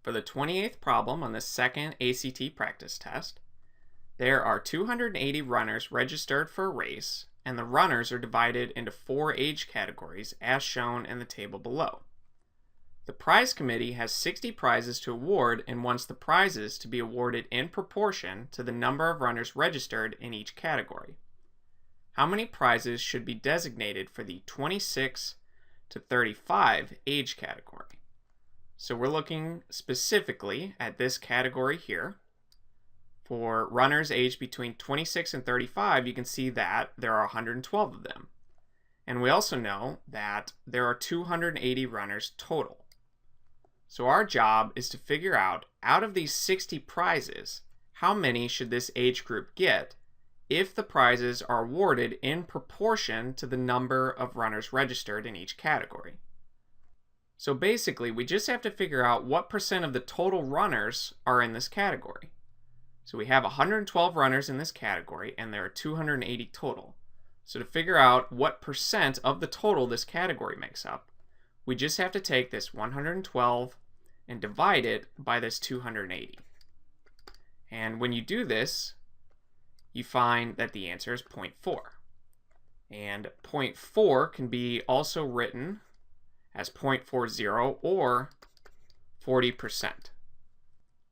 For the 28th problem on the second ACT practice test, there are 280 runners registered for a race, and the runners are divided into 4 age categories as shown in the table below. The prize committee has 60 prizes to award and wants the prizes to be awarded in proportion to the number of runners registered in each category. How many prizes should be designated for the 26 to 35 age category? So we're looking specifically at this category here. For runners aged between 26 and 35, you can see that there are 112 of them. And we also know that there are 280 runners total. So our job is to figure out of these 60 prizes, how many should this age group get if the prizes are awarded in proportion to the number of runners registered in each category. So basically, we just have to figure out what percent of the total runners are in this category. So we have 112 runners in this category, and there are 280 total. So to figure out what percent of the total this category makes up, we just have to take this 112 and divide it by this 280. And when you do this, you find that the answer is 0.4. And 0.4 can be also written as 0.40 or 40%.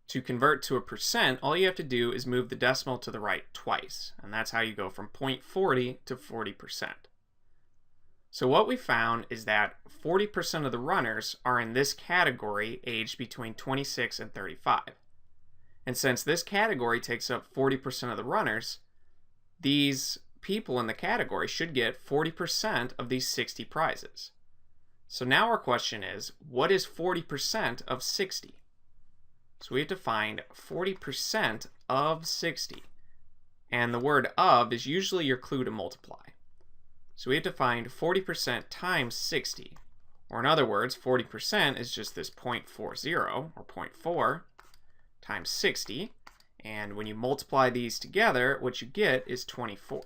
To convert to a percent, all you have to do is move the decimal to the right twice, and that's how you go from 0.40 to 40%. So what we found is that 40% of the runners are in this category aged between 26 and 35. And since this category takes up 40% of the runners, these people in the category should get 40% of these 60 prizes. So now our question is, what is 40% of 60? So we have to find 40% of 60. And the word of is usually your clue to multiply. So we have to find 40% times 60. Or in other words, 40% is just this 0.40 or 0.4 times 60. And when you multiply these together, what you get is 24.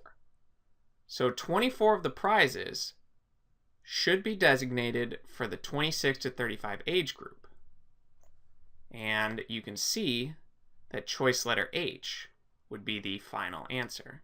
So 24 of the prizes should be designated for the 26 to 35 age group. And you can see that choice letter H would be the final answer.